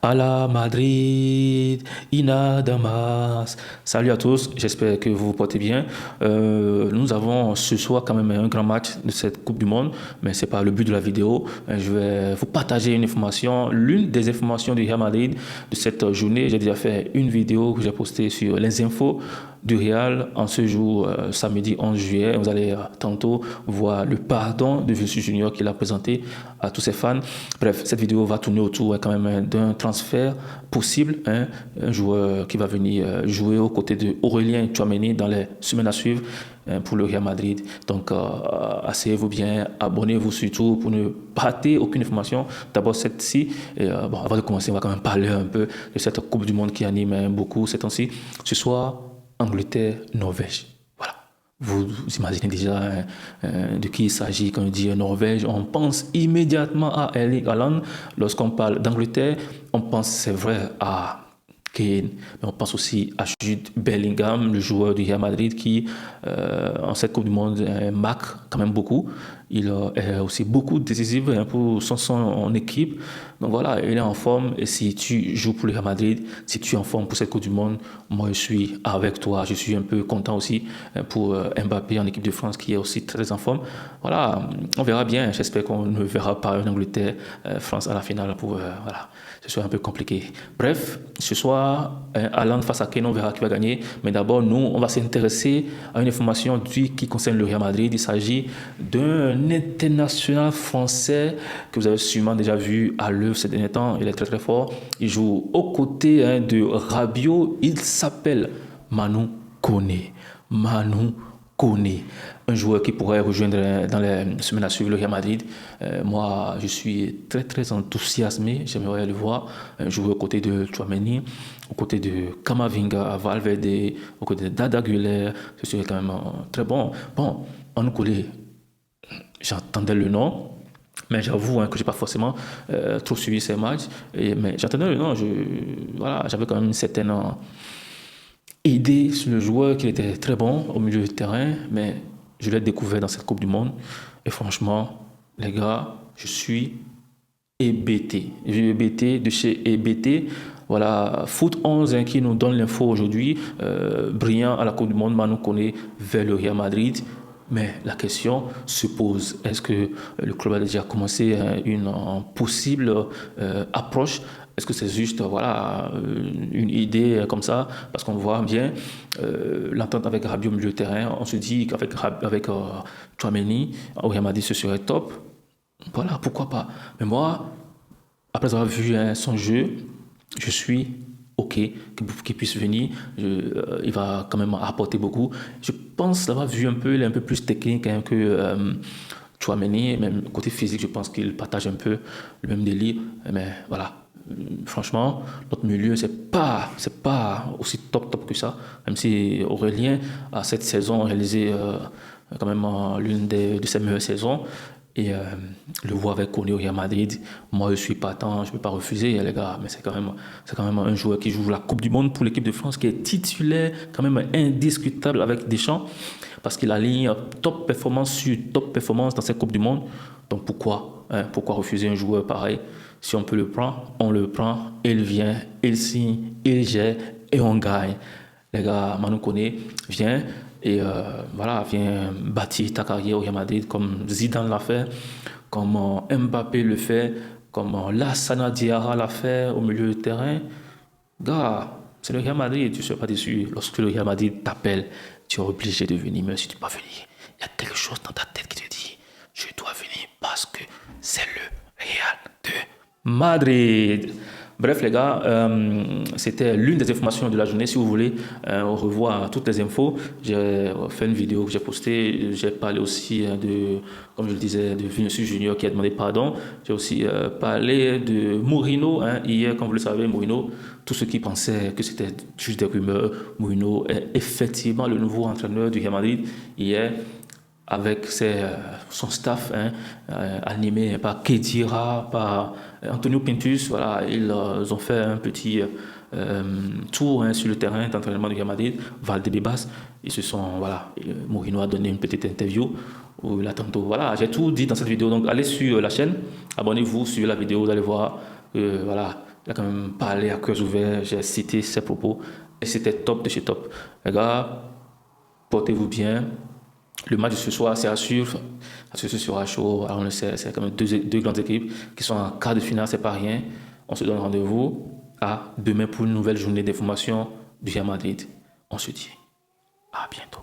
À la Madrid, Ina Damas. Salut à tous, j'espère que vous vous portez bien. Nous avons ce soir quand même un grand match de cette Coupe du Monde, mais ce n'est pas le but de la vidéo. Je vais vous partager une information, l'une des informations du Real Madrid de cette journée. J'ai déjà fait une vidéo que j'ai postée sur les infos du Real en ce jour, samedi 11 juillet. Vous allez tantôt voir le pardon de Vinicius Junior qu'il a présenté à tous ses fans. Bref, cette vidéo va tourner autour quand même d'un transfert possible, un joueur qui va venir jouer aux côtés de Aurélien Tchouaméni dans les semaines à suivre pour le Real Madrid. Donc, asseyez-vous bien, abonnez-vous surtout pour ne rater aucune information. D'abord, cette-ci, avant de commencer, on va quand même parler un peu de cette Coupe du Monde qui anime beaucoup ces temps-ci. Ce soir, Angleterre, Norvège. Voilà. Vous imaginez déjà de qui il s'agit quand on dit Norvège. On pense immédiatement à Erling Haaland. Lorsqu'on parle d'Angleterre, on pense, c'est vrai, à Kane, mais on pense aussi à Jude Bellingham, le joueur du Real Madrid qui, en cette Coupe du Monde, marque quand même beaucoup. Il est aussi beaucoup décisif pour son équipe. Donc voilà, il est en forme. Et si tu joues pour le Real Madrid, si tu es en forme pour cette Coupe du Monde, moi je suis avec toi. Je suis un peu content aussi pour Mbappé en équipe de France qui est aussi très en forme. Voilà, on verra bien. J'espère qu'on ne verra pas une Angleterre-France à la finale pour voilà. Ce soit un peu compliqué. Bref, ce soir, Haaland face à Kane, on verra qui va gagner. Mais d'abord, nous, on va s'intéresser à une information qui concerne le Real Madrid. Il s'agit d'un international français que vous avez sûrement déjà vu à l'œuvre ces derniers temps. Il est très très fort. Il joue aux côtés de Rabiot. Il s'appelle Manu Koné. Manu Koné, un joueur qui pourrait rejoindre dans les semaines à suivre le Real Madrid. Moi, je suis très très enthousiasmé. J'aimerais le voir jouer aux côtés de Tchouaméni, aux côtés de Camavinga, Valverde, aux côtés d'Arda Güler. Ce serait quand même très bon. Bon, on nous connaît. J'entendais le nom. Mais j'avoue que je n'ai pas forcément trop suivi ces matchs. Mais j'entendais le nom. Voilà, j'avais quand même une certaine idée sur le joueur qui était très bon au milieu du terrain, mais je l'ai découvert dans cette Coupe du Monde. Et franchement, les gars, je suis hébété. Je suis hébété de chez hébété. Voilà, Foot 11 qui nous donne l'info aujourd'hui. Brillant à la Coupe du Monde, Manu Koné vers le Real Madrid. Mais la question se pose, est-ce que le club a déjà commencé une possible approche? Est-ce que c'est juste voilà, une idée comme ça? Parce qu'on voit bien l'entente avec Rabiot au milieu de terrain. On se dit qu'avec Tchouaméni, au Real Madrid, ce serait top. Voilà, pourquoi pas. Mais moi, après avoir vu son jeu, je suis OK, qu'il puisse venir. Il va quand même apporter beaucoup. Je pense l'avoir vu un peu, il est un peu plus technique que Tchouaméni. Même côté physique, je pense qu'il partage un peu le même délire. Mais voilà. Franchement, notre milieu, c'est pas aussi top que ça. Même si Aurélien a cette saison réalisé quand même l'une de ses meilleures saisons. Et le voir avec Koné au Real Madrid, moi je suis partant, je ne peux pas refuser les gars, mais c'est quand même un joueur qui joue la Coupe du Monde pour l'équipe de France, qui est titulaire, quand même indiscutable avec Deschamps, parce qu'il aligne top performance sur top performance dans cette Coupe du Monde. Donc pourquoi refuser un joueur pareil? Si on peut le prendre, on le prend, il vient, il signe, il gère et on gagne. Les gars, Manu Koné vient et voilà, vient bâtir ta carrière au Real Madrid comme Zidane l'a fait, comme Mbappé le fait, comme Lassana Diarra l'a fait au milieu du terrain. Gars, c'est le Real Madrid, tu ne seras pas déçu. Lorsque le Real Madrid t'appelle, tu es obligé de venir, même si tu ne peux pas venir. Il y a quelque chose dans ta tête qui te dit, je dois venir parce que c'est le Real de Madrid. Bref les gars, c'était l'une des informations de la journée. Si vous voulez revoir toutes les infos, j'ai fait une vidéo que j'ai postée. J'ai parlé aussi comme je le disais, de Vinicius Junior qui a demandé pardon. J'ai aussi parlé de Mourinho. Hier, comme vous le savez, Mourinho, tous ceux qui pensaient que c'était juste des rumeurs, Mourinho est effectivement le nouveau entraîneur du Real Madrid. Hier, avec son staff animé par Khedira, par Antonio Pintus. Voilà, ils ont fait un petit tour sur le terrain d'entraînement du Real Madrid, Valdebebas. Ils se sont, voilà, Mourinho a donné une petite interview où il a tantôt, voilà, j'ai tout dit dans cette vidéo. Donc allez sur la chaîne, abonnez-vous sur la vidéo, vous allez voir, voilà, Il a quand même parlé à cœur ouvert. J'ai cité ses propos et c'était top de chez top. Les gars, portez-vous bien. Le match de ce soir, c'est sûr, parce que ce sera chaud. Alors on le sait, c'est quand même deux grandes équipes qui sont en quart de finale, c'est pas rien. On se donne rendez-vous à demain pour une nouvelle journée d'information du Real Madrid. On se dit à bientôt.